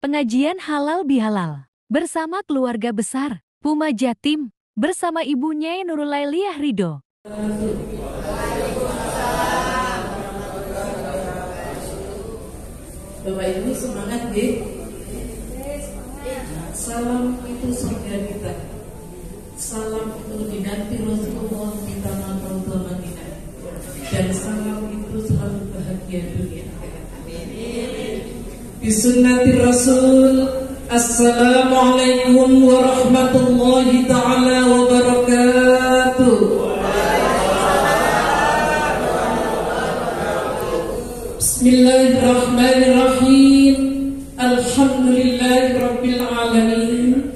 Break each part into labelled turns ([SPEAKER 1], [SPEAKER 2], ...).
[SPEAKER 1] Pengajian halal bihalal bersama keluarga besar Puma Jatim bersama ibunya Nurul Lailiah Ridho.
[SPEAKER 2] Bapak Ibu semangat deh. Salam itu surga kita. Salam itu dinanti Rasulullah di tanah Raudhah Madinah. Dan salam itu selalu bahagia dunia. Bisunnati Rasul. Assalamualaikum warahmatullahi ta'ala wabarakatuh. Bismillahirrahmanirrahim. Alhamdulillahi rabbil alamin.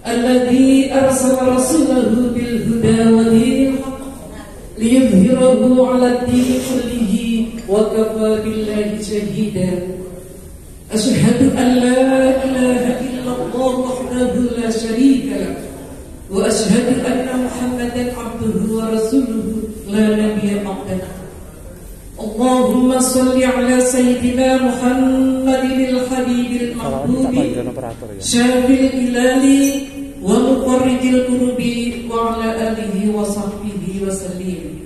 [SPEAKER 2] Alladzi arsala rasulahu bil huda wa dinil haqq liyudhhirahu 'ala ad-dini kullihi wa kafa billahi shahida. Asyhadu an la ilaha illallah wahdahu la syarika lah wa asyhadu anna Muhammadan 'abduhu wa rasuluhu la nabiyya ba'dahu. Allahumma salli ala sayyidina Muhammadin al-habibil mahbubi syafil ilali wa muqarrijil qurubi wa ala alihi wa sahbihi wa sallim.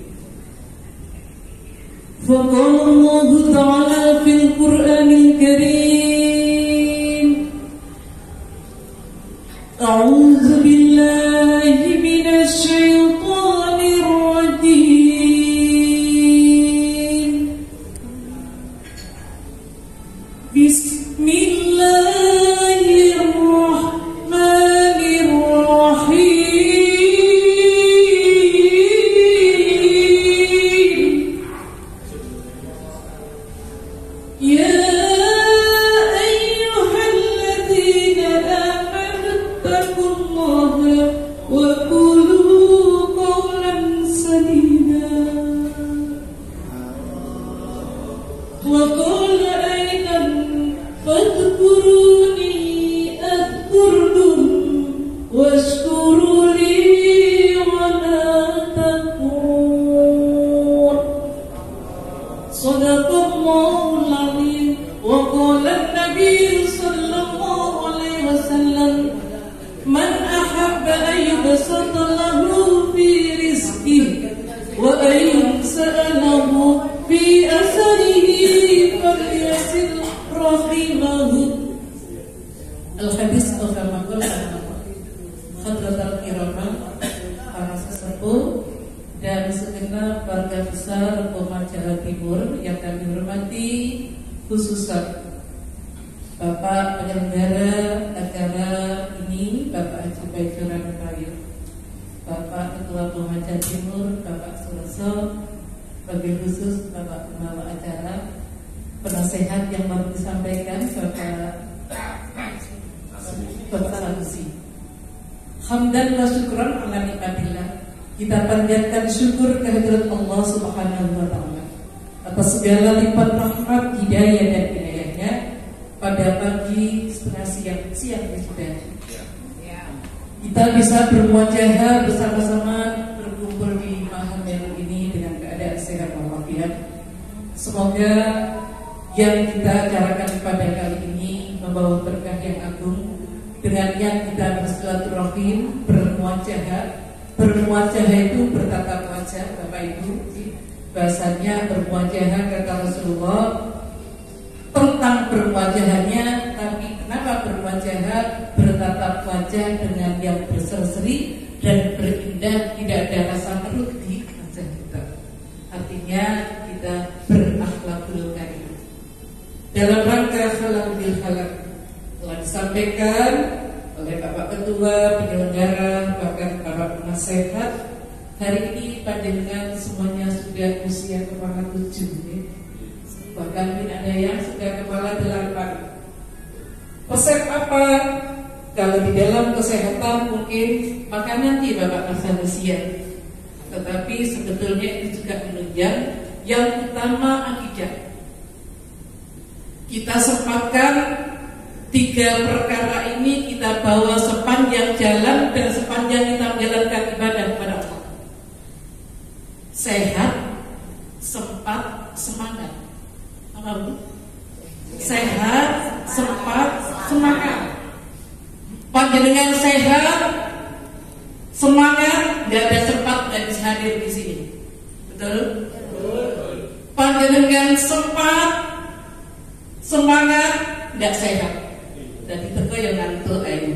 [SPEAKER 2] Faqala Allah ta'ala fil Qur'anil Karim, a'udzu billahi minasy syaithanir rajim. Bismillahirrahmanirrahim. Ya ayyuhalladzina amanu taqullaha wa qulu qawlan sadida. Wa qala aidan fadhkuruni adhkurkum washkuru li wa la takfurun. Sadaqallahul azim. Wa qala an-nabiy sallallahu alaihi wasallam, man ahabba an yubsata lahu fi rizqihi wa an yumsa'alahu fi asarihi falyasil rahimahu. Al-hadis al-kamakul Hadratul Kiramah, para sesepuh dan segenap warga besar Puma Jawa Timur yang kami hormati, khususnya Bapak penyelenggara acara ini, Bapak Haji Baiduran Rayu, Bapak Ketua Puma Jawa Timur, Bapak Suroso, wabil khusus Bapak pembawa acara, penasehat yang baru disampaikan Bapak Sanusi. Hamdan wa syukran ala nikmatillah. Kita panjatkan syukur kehadirat Allah Subhanahu wa taala atas segala lipat rahmat, hidayah dan inayahnya pada pagi setengah siang sudah. Kita bisa bermuajahah bersama-sama berkumpul di mahal ini dengan keadaan sehat walafiat. Semoga yang kita acarakan pada kali ini membawa berkah yang agung. Dengannya kita bersilaturahim, bermuajahah. Bermuajahah itu bertatap wajah, Bapak Ibu. Bahasanya bermuajahah kata Rasulullah tentang bermuajahannya, tapi kenapa bermuajahah, bertatap wajah dengan yang berseri-seri dan berindah, tidak ada rasa perut di wajah kita. Artinya kita berakhlakul karim. Dalam rangka halal bil halal telah disampaikan oleh Bapak Ketua penyelenggara, bahkan para penasehat. Hari ini panjenengan semuanya sudah usia kepala 7, bahkan mungkin ada yang sudah kepala 8. Pesan apa? Kalau di dalam kesehatan mungkin maka nanti Bapak masa usia, tetapi sebetulnya itu juga menunjang yang utama akidah. Kita sempatkan 3 perkara ini kita bawa sepanjang jalan dan sepanjang kita menjalankan ibadah kepada Allah. Sehat, sempat, semangat. Apa Bu? Sehat, sempat, semangat. Panjenengan sehat, semangat, nggak ada sempat nggak bisa hadir di sini. Betul? Panjenengan sempat, semangat, nggak sehat. Jadi teko yang ngantuk aja.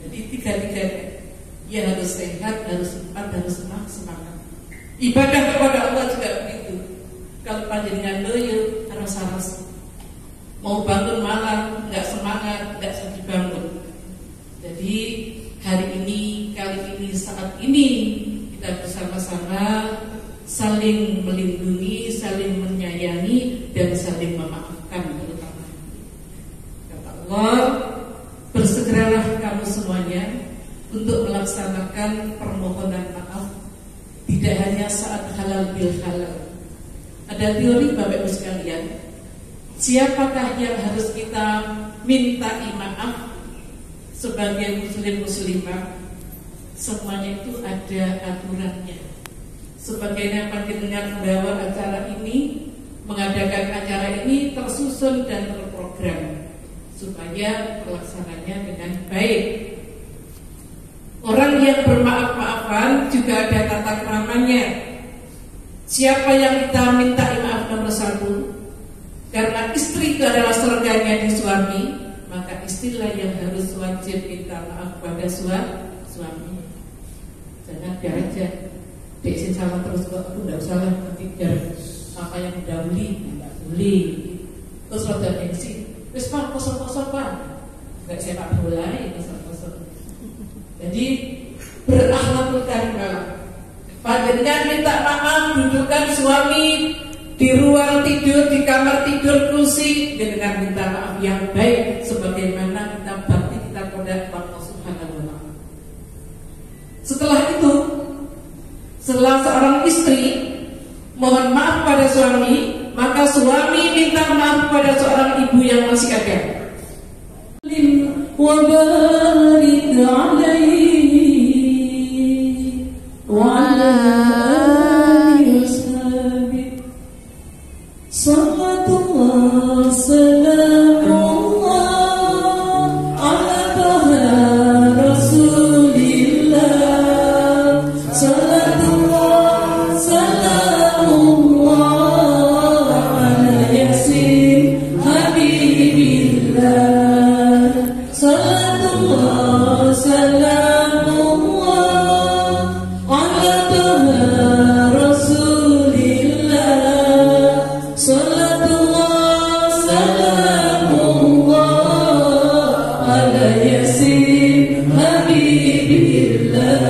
[SPEAKER 2] Jadi tiga-tiganya, ya harus sehat, harus sempat, harus semangat. Ibadah kepada Allah juga begitu. Kalau panjenengan loyo, harus mau bangun malam, nggak semangat, nggak bisa dibangun. Jadi hari ini, kali ini, saat ini kita bersama-sama saling melindungi, saling menyayangi, dan saling memaafkan terutama. Kata Allah, bersegeralah kamu semuanya untuk melaksanakan permohonan maaf, tidak hanya saat halal bil halal. Ada teori Bapak Ibu sekalian, siapakah yang harus kita minta maaf sebagai muslim-muslimah? Semuanya itu ada aturannya. Sebagaimana panjenengan membawa acara ini, mengadakan acara ini tersusun dan terprogram supaya pelaksananya dengan baik. Orang yang bermaaf-maafan juga ada tata keramanya. Siapa yang kita minta maaf nomor satu? Karena istri itu adalah surganya di suami, maka istrilah yang harus wajib minta maaf pada suami. Jangan diajak, dek salah terus kok, aku tidak usah nanti biar apa yang mendahului, tidak boleh. Terus roda gengsi, terus pak kosong-kosong pak, nggak sepak bola ya kosong-kosong. Jadi berakhlakul karimah. Panjenengan minta maaf, dudukkan suami di ruang tidur, di kamar tidur, kursi, dengan minta maaf yang baik sebagaimana kita bakti kita kepada Allah Subhanahu wa taala. Setelah itu, setelah seorang istri mohon maaf pada suami, maka suami minta maaf pada seorang ibu yang masih ada. Wa barik alaihi wa ala alihi washabihi sallallahu salamullah ala taha rasulillah sallallahu salamullah ala yasin habibillah sallallahu salamullah ala taha rasulillah sallallahu salamullah ala yasin habibillah.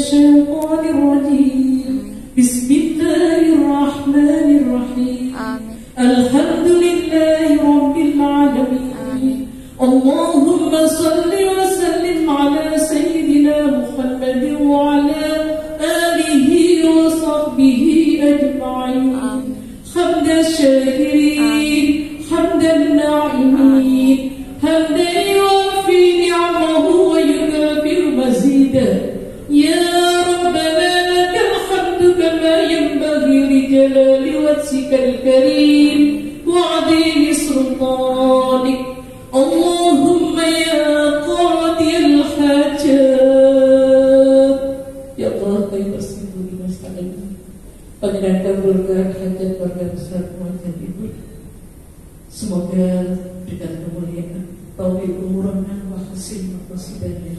[SPEAKER 2] الشيطان الرجيم بسم الله الرحمن الرحيم الحمد لله رب العالمين اللهم صل وسلم على سيدنا محمد وعلى آله وصحبه أجمعين حمد الشاكرين حمد الناعمين حمدا يوفي نعمه ويكافئ مزيدا يا ربنا لك الحمد كما ينبغي لجلال وجهك الكريم وعظيم سلطانك اللهم يا قاضي الحاجات يا الله kami bersimpuh di masa ini Panjenengan kabulkan hajat keluarga besar Muhammad Ibu. Semoga dengan kemuliaan taufik umurna wa hasil maqasidana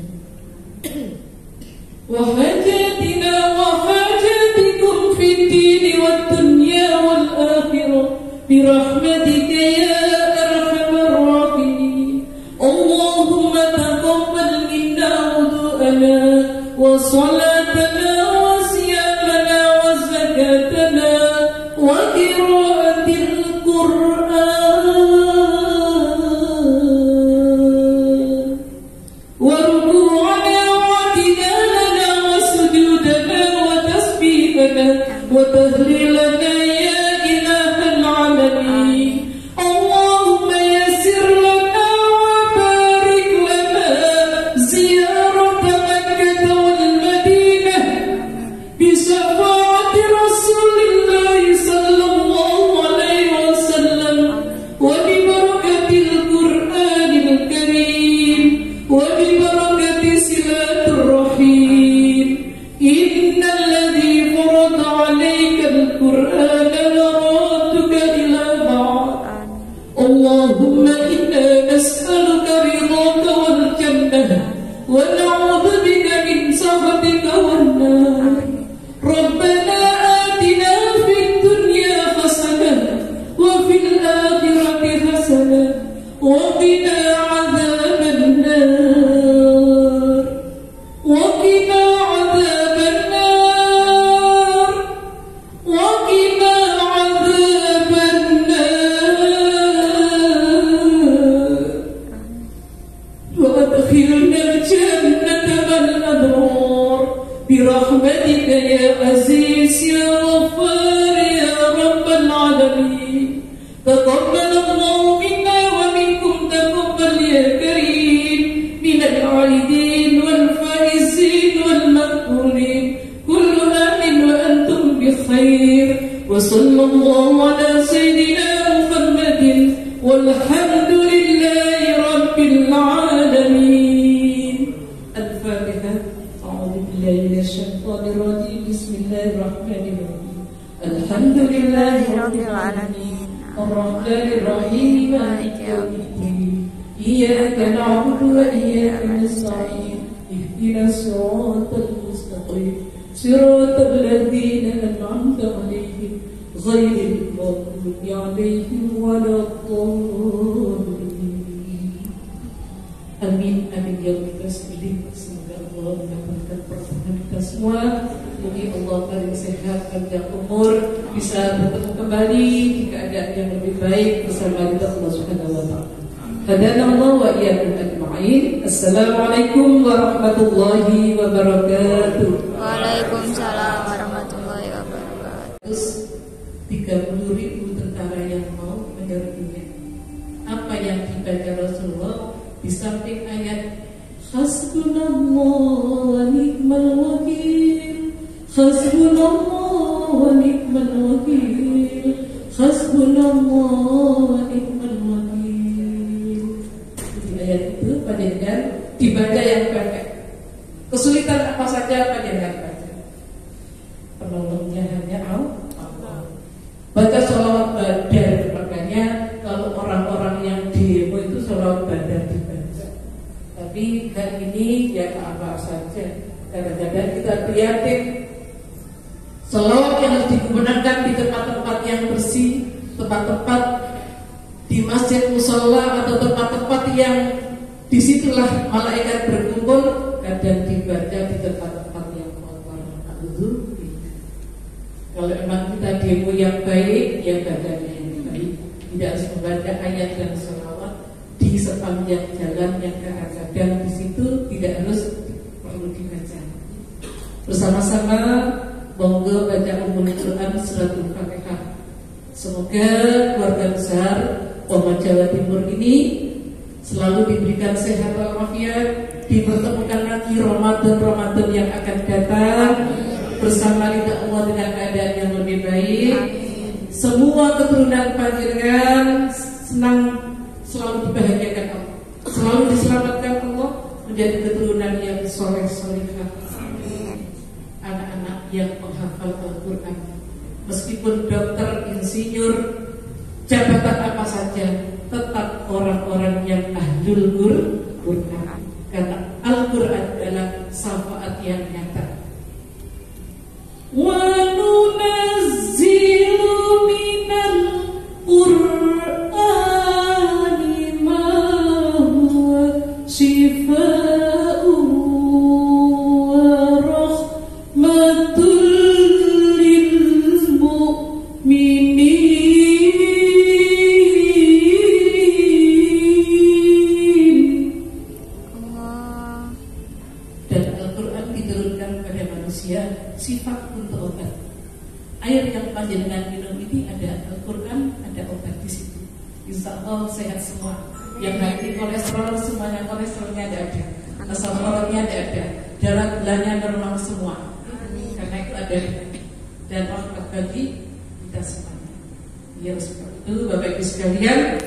[SPEAKER 2] wa hajatina wa hajatikum fid dini wad dunya wal akhirah bi rahmatika ya arhamar rahimin Allahumma taqabbal minna wudu'ana wa salatana wa siyamana wa zakatana wa qira'atil Qur'an wa ruku'ana wa tidalana wa sujudana wa tasbihana wa tahlilana ya ilahal alamin Allahumma yassir lana wa barik lana ziyarata Makkah wal Madinah bi syafaati Rasulillah sallallahu alaihi wasallam wa bi barakatil Qur'anil Karim wa bi barakati silatur rahim innal ladzi farada 'alaika al-Qur'ana laradduka ila ba'd Allahumma inna nas'aluka ridhaka wal jannah wa na'udzu bika min sakhatika wan nar Rabbana atina fid dunya hasanah wa fil akhirati hasanah wa qina 'adzaban nar wa qina 'adzaban nar wa qina 'adzaban nar wa adkhilna al-jannata ma'al abrar برحمتك يا عزيز يا غفار يا رب العالمين تقبل الله منا ومنكم تقبل يا كريم من العائدين والفائزين والمقبولين كل آمن وأنتم بخير وصلى الله على سيدنا محمد والحمد لله رب العالمين الفاتحة أعوذ بالله من الشيطان الرجيم بسم الله الرحمن الرحيم الحمد لله رب العالمين الرحمن الرحيم مالك يوم الدين إياك نعبد وإياك نستعين اهدنا الصراط المستقيم صراط الذين أنعمت عليهم غير المغضوب عليهم ولا الضالين Amin, amin ya kita sekali. Semoga Allah mendapatkan pertemuan kita semua. Semoga Allah beri sehat, panjang umur, bisa bertemu kembali di keadaan yang lebih baik bersama kita Allah Subhanahu wa taala. Hadana Allah wa iyyakum ajma'in. Assalamualaikum warahmatullahi wabarakatuh.
[SPEAKER 3] Waalaikumsalam warahmatullahi wabarakatuh.
[SPEAKER 2] 30.000 tentara yang mau menyerbunya. Apa yang dibaca Rasulullah di samping ayat Hasbunallah wa ni'mal wakil, Hasbunallah wa ni'mal wakil, Hasbunallah wa ni'mal wakil. Di ayat itu panjenengan dibaca yang pendek. Kesulitan apa saja panjenengan baca. Penolongnya hanya Allah. Baca sholawat badar, makanya kalau orang-orang yang demo itu sholawat badar dibaca. Tapi hari ini ya apa saja. Kadang-kadang kita prihatin sholawat yang harus digunakan di tempat-tempat yang bersih, tempat-tempat di masjid musola atau tempat-tempat yang disitulah malaikat berkumpul, kadang dibaca di tempat-tempat yang kotor. Na'udzubillah. Kalau emang kita demo yang baik, ya bacanya yang baik. Tidak harus membaca ayat dan sholawat di sepanjang jalan yang kadang di situ tidak harus perlu dibaca. Bersama-sama monggo baca Ummul Quran Suratul Fatihah. Semoga keluarga besar Poma Jawa Timur ini selalu diberikan sehat walafiat, dipertemukan lagi Ramadan yang akan datang bersama ridha Allah dengan keadaan yang lebih baik. Semua keturunan panjenengan senang selalu dibahagiakan Allah, selalu diselamatkan Allah menjadi keturunan yang soleh-solehah, anak-anak yang menghafal Al-Quran. Meskipun dokter, insinyur, jabatan apa saja, tetap orang-orang yang ahlul Quran, karena Al-Quran adalah syafaat yang nyata. Wa nunazzilu minal Qur'ani ma huwa shifaa'un wa rahmatul lil mu'minin. Sifat untuk obat. Air yang panjenengan minum ini ada Al-Quran, ada obat di situ. Insya Allah sehat semua. Yang hati kolesterol semuanya kolesterolnya ada. Asam uratnya ada. Darah gulanya normal semua. Karena itu ada dan rahmat bagi kita semuanya. Ya seperti itu Bapak Ibu sekalian.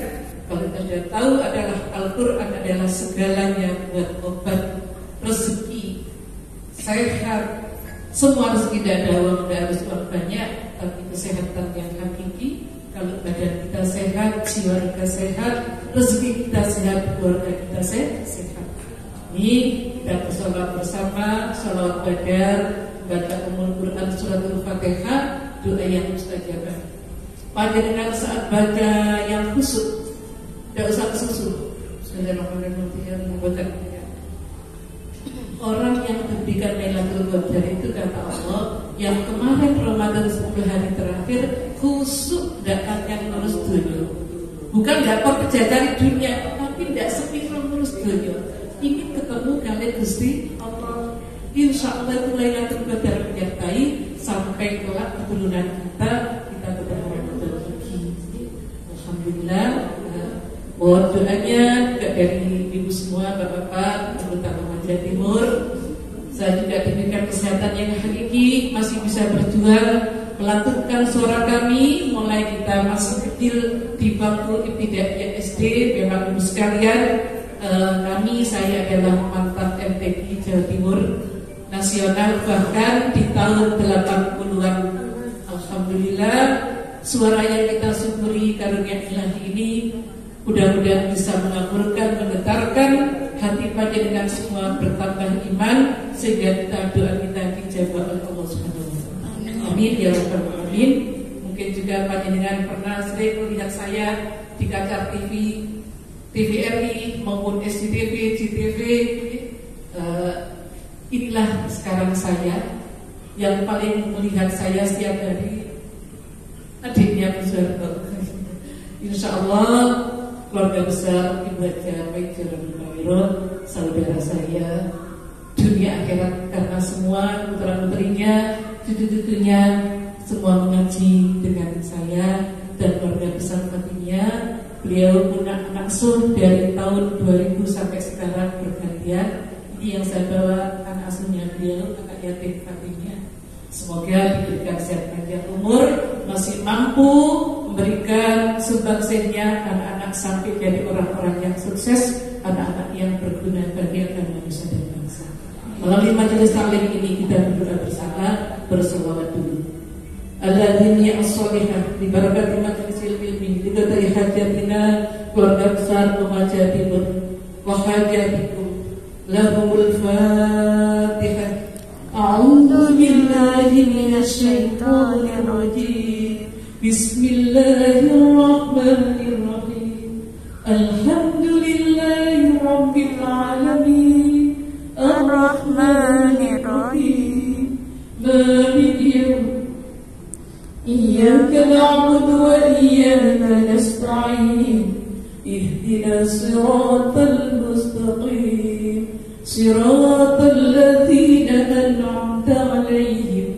[SPEAKER 2] Kalau Anda tahu adalah Al-Quran adalah segalanya buat obat, rezeki, sehat. Semua rezeki tidak ada uang, tidak harus uang banyak, tapi kesehatan yang hakiki. Kalau badan kita sehat, jiwa kita sehat, rezeki kita sehat, keluarga kita sehat. Ini kita bersolat bersama, sholawat badar, baca Ummul Quran Suratul Fatihah, doa yang mustajabah. Panjenengan saat baca yang khusyuk, tidak usah kesusu. Bismillahirrahmanirrahim. Orang yang diberikan Lailatul Qadar itu kata Allah, yang kemarin Ramadan 10 hari terakhir khusyuk tidak akan ngurus dunia. Bukan dapat kejadian dunia, tapi tidak sepi ngurus dunia. Ingin ketemu kalian Gusti Allah. Insya Allah itu Lailatul Qadar menyertai sampai kelak keturunan kita ketemu Ramadan lagi. Alhamdulillah. Mohon doanya juga dari ibu semua, bapak-bapak, terutama Jawa Timur. Saya juga diberikan kesehatan yang hakiki, masih bisa berjuang melantunkan suara kami mulai kita masih kecil di bangku ibtidaiyah SD. Memang ibu sekalian, saya adalah mantan MTQ Jawa Timur nasional bahkan di tahun 80-an. Alhamdulillah, suara yang kita syukuri karunia ilahi ini mudah-mudahan bisa mengaburkan, menggetarkan hati panjenengan semua bertambah iman sehingga doa kita dijawab oleh Allah Subhanahu wa taala. Amin ya rabbal alamin. Mungkin juga panjenengan pernah sering melihat saya di kaca TV, TVRI maupun SCTV, CTV. Inilah sekarang saya yang paling melihat saya setiap hari, adiknya Bu Soeharto. Insya Allah keluarga besar Ibu Haja Maimunah Khairot, saudara saya dunia akhirat, karena semua putra-putrinya, cucu-cucunya semua mengaji dengan saya dan keluarga besar Fatimiyah. Beliau punya anak asuh dari tahun 2000 sampai sekarang bergantian. Ini yang saya bawa anak asuhnya beliau, anak yatim Fatimiyah. Semoga diberikan sehat panjang umur, masih mampu memberikan sumbangsihnya anak-anak sampai jadi orang-orang yang sukses, anak-anak yang berguna bagi agama manusia dan bangsa. Melalui majelis taklim ini kita berdoa bersama, berselawat dulu. Alladzina as-solihah bi barakati majlisil ilmi bi qadri hajatina keluarga besar Pemaja Timur wa hajatikum lahumul Fatihah. A'udzu billahi minasy syaithanir rajim. Bismillahirrahmanirrahim. Alhamdulillahi rabbil alamin. Ar-Rahmanir Rahim. مالك يوم إياك نعبد وإياك نستعين اهدنا الصراط المستقيم صراط الذين أنعمت عليهم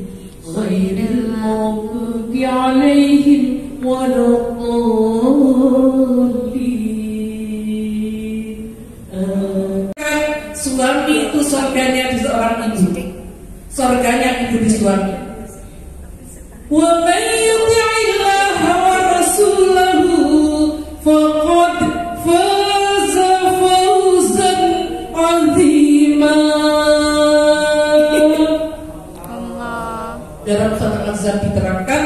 [SPEAKER 2] غير المغضوب عليهم ولا الضالين. Suami itu surganya di seorang ibu, surganya ibu di suami. Wa man yuti'illaha wa rasulahu faqad faza fawzan 'azima. Dalam surat Al-Ahzab diterangkan,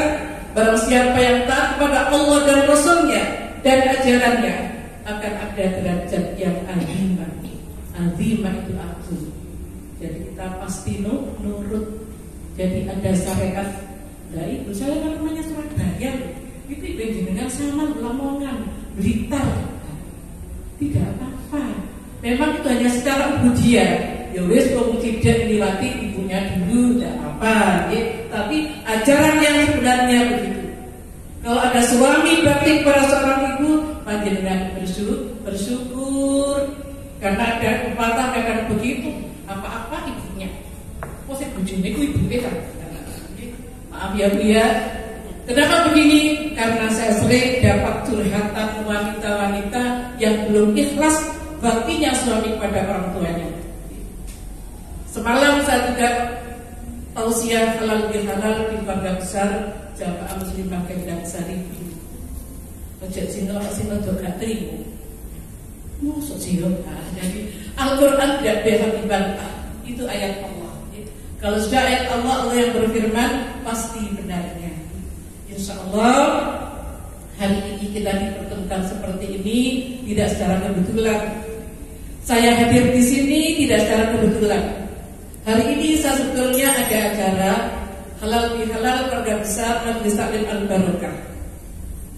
[SPEAKER 2] barang siapa yang taat kepada Allah dan Rasulnya dan ajarannya akan ada derajat yang azimah. Azimah itu agung. Jadi kita pasti nurut. Jadi ada syariat. Nah itu saya kan namanya Surabaya. Itu dengan sama Lamongan, Blitar. Tidak apa-apa. Memang itu hanya secara ubudiyah. Ya wes kamu tidak diliwati ibunya dulu, tidak apa. Ya. Tapi ajaran yang sebenarnya begitu. Kalau ada suami bakti kepada seorang ibu, panjenengan bersyukur. Karena ada pepatah kadang begitu, apa-apa ibunya. Kok saya bujune ku ibuke kan? Maaf ya Bu ya. Kenapa begini? Karena saya sering dapat curhatan wanita-wanita yang belum ikhlas baktinya suami kepada orang tuanya. Semalam saya juga tausiah halal bihalal di keluarga besar Jamaah Muslimah Kendal Sari. Ojek sino do gak trimo. Masuk siro. Jadi Al-Quran tidak bisa dibantah. Itu ayat Allah. Kalau sudah ayat Allah, Allah yang berfirman pasti benarnya. Insya Allah hari ini kita dipertemukan seperti ini tidak secara kebetulan. Saya hadir di sini tidak secara kebetulan. Hari ini saya sebetulnya ada acara halal bihalal keluarga besar Majelis Taklim Al-Barokah.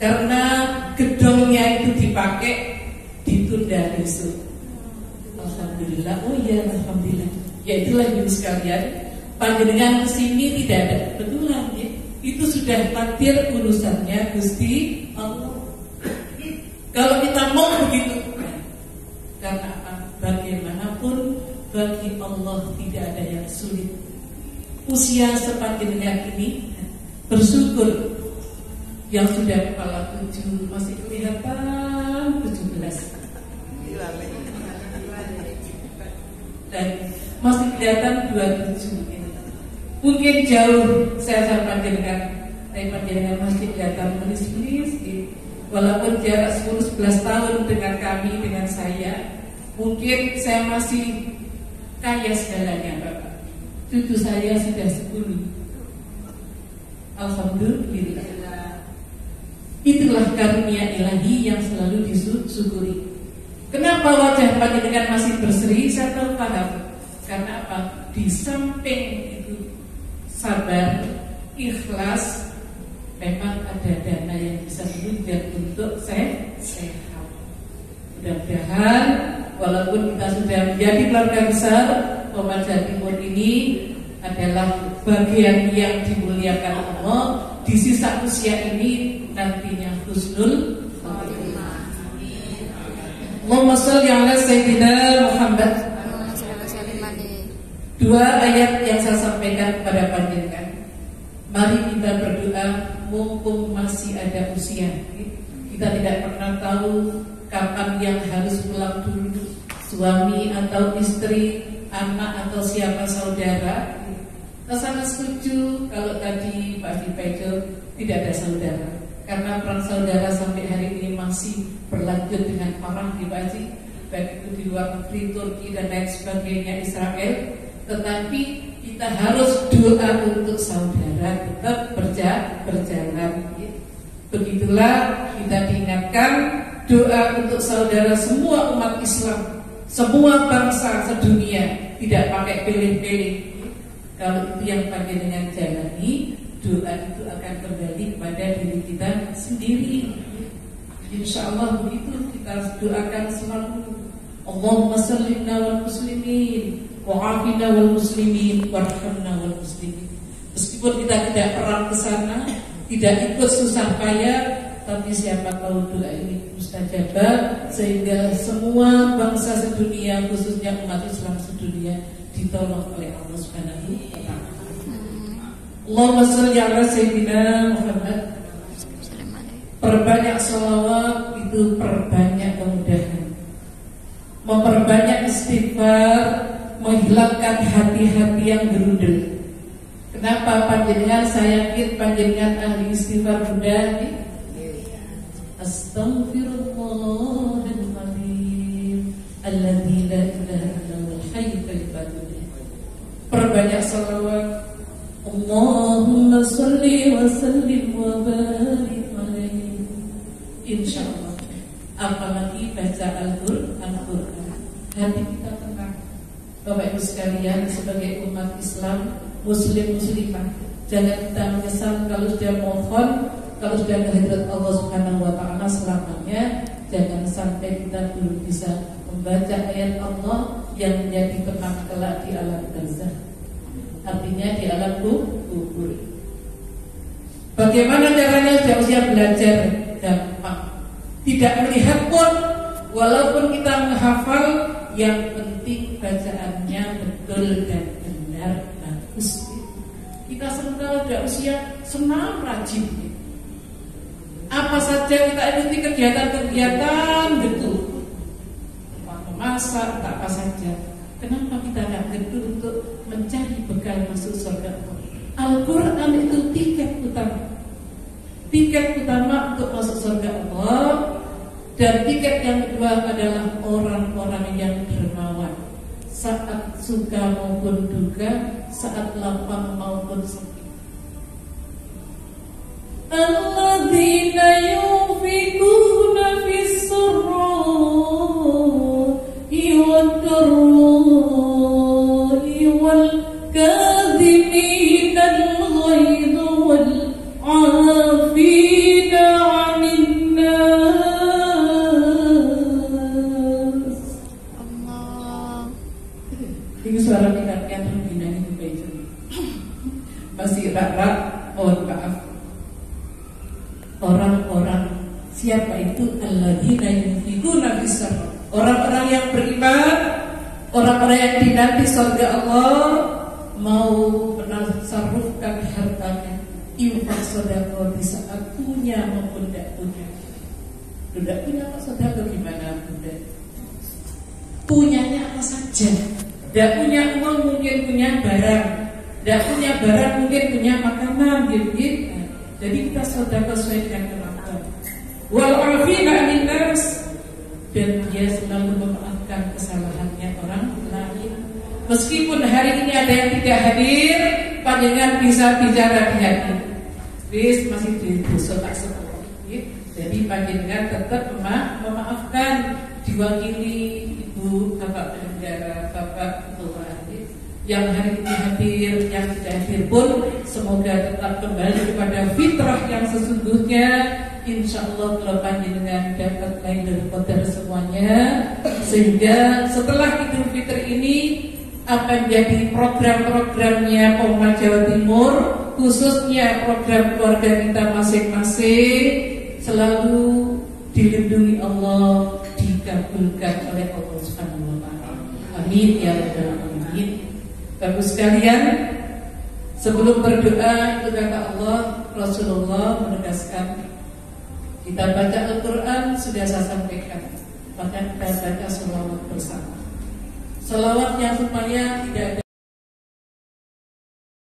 [SPEAKER 2] Karena gedongnya itu dipakai ditunda besok. Alhamdulillah. Oh iya, alhamdulillah. Ya itulah ibu sekalian, panjenengan kesini tidak ada kebetulan ya. Itu sudah takdir urusannya Gusti Allah. Kalau kita mau begitu, karena apa? Bagaimanapun bagi Allah tidak ada yang sulit. Usia sepanjenengan ini bersyukur yang sudah kepala 7 masih kelihatan 17. Dan masih kelihatan 27 ini. Mungkin jauh saya panjenengan, tapi panjenengan masih kelihatan manis-manis. Walaupun jarak 10-11 tahun dengan kami, dengan saya, mungkin saya masih kaya segalanya, Bapak. Cucu saya sudah 10. Alhamdulillah. Itulah karunia ilahi yang selalu disyukuri. Kenapa wajah panjenengan masih berseri? Saya tahu paham. Karena apa? Di samping itu sabar, ikhlas, memang ada dana yang bisa menunjang untuk sehat. Mudah-mudahan walaupun kita sudah menjadi keluarga besar, Pemadja Timur ini adalah bagian yang dimuliakan Allah. Di sisa usia ini nantinya husnul khatimah. Allahumma sholli ala Sayyidina Muhammad. Dua ayat yang saya sampaikan kepada panjenengan. Mari kita berdoa mumpung masih ada usia. Kita tidak pernah tahu kapan yang harus pulang dulu, suami atau istri, anak atau siapa saudara. Saya sangat setuju kalau tadi Pak Dipejo tidak ada saudara, karena perang saudara sampai hari ini masih berlanjut dengan parah di Baji, baik itu di luar negeri, Turki dan lain sebagainya, Israel. Tetapi kita harus doa untuk saudara tetap berjalan. Begitulah kita diingatkan doa untuk saudara semua umat Islam, semua bangsa sedunia, tidak pakai pilih-pilih. Kalau itu yang panjenengan jalani, doa itu akan kembali kepada diri kita sendiri. Insya Allah begitu kita doakan selalu. Allahumma sallimna wal muslimin, wa'afina wal muslimin, warhamna wal muslimin. Meskipun kita tidak perang ke sana, tidak ikut susah payah, tapi siapa tahu doa ini mustajabah sehingga semua bangsa sedunia, khususnya umat Islam sedunia, ditolong oleh Allah Subhanahu wa taala. Allahumma sholli ala sayyidina Muhammad. Perbanyak sholawat itu perbanyak kemudahan. Memperbanyak istighfar, menghilangkan hati-hati yang gerundel. Kenapa panjenengan, saya yakin panjenengan ahli istighfar mudah. Astaghfirullahaladzim alladzi la ilaha illallahul hayyul qayyum. Perbanyak salawat. Allahumma sholli wa sallim wa barik alaihi. Insyaallah. Apalagi baca Al-Qur'an, hati kita tenang. Bapak Ibu sekalian, sebagai umat Islam, Muslim muslimah, jangan kita menyesal kalau sudah mohon, kalau sudah kehadirat Allah Subhanahu wa taala selamanya. Jangan sampai kita belum bisa membaca ayat Allah yang menjadi teman kelak di alam barzakh, artinya di alam kubur. Bagaimana caranya? Sudah usia belajar, gampang. Tidak melihat pun, walaupun kita menghafal, yang penting bacaannya betul dan benar, bagus. Kita sementara sudah usia senam rajin. Apa saja kita ikuti kegiatan-kegiatan gitu, memasak, tak apa saja. Kenapa kita tidak gitu untuk mencari bekal masuk surga Allah? Al-Quran itu tiket utama untuk masuk surga Allah. Dan tiket yang kedua adalah orang-orang yang dermawan, saat suka maupun duka, saat lapang maupun sepi. Alladzina yunfikuna fis sarra'i wad-dharra'i wal kadhimina al-ghaidha wal 'afina 'anil nas.
[SPEAKER 3] Allah.
[SPEAKER 2] Ini suara kita yang terbina itu baik. Masih rak-rak, mohon maaf. Orang-orang siapa itu? Alladzina yunfikuna fis sarra'. Orang-orang yang beriman, orang-orang yang dinanti surga Allah, mau menasarufkan hartanya, infak sedekah di saat punya maupun tidak punya. Tidak punya apa sedekah gimana bunda? Punyanya apa saja. Tidak punya uang mungkin punya barang, tidak punya barang mungkin punya makanan, gitu. Jadi kita sedekah sesuai dengan kemampuan. Wal 'afina 'anil nas, dan dia selalu memaafkan kesalahannya orang lain. Meskipun hari ini ada yang tidak hadir, panjenengan bisa bicara di hati. Wis masih di dosa tak sepuluh. Jadi panjenengan tetap memaafkan, diwakili ibu, bapak penjara, bapak ketua. Yang hari ini hadir, yang tidak hadir pun semoga tetap kembali kepada fitrah yang sesungguhnya. Insya Allah kalau panjenengan dapat Lailatul Qadar semuanya, sehingga setelah Idul Fitri ini akan jadi program-programnya Polma Jawa Timur, khususnya program keluarga kita masing-masing, selalu dilindungi Allah, dikabulkan oleh Allah Subhanahu wa taala. Amin ya rabbal alamin. Bapak sekalian, sebelum berdoa itu kata Allah, Rasulullah menegaskan, kita baca Al-Quran sudah saya sampaikan, maka kita baca sholawat bersama. Sholawat yang supaya tidak ada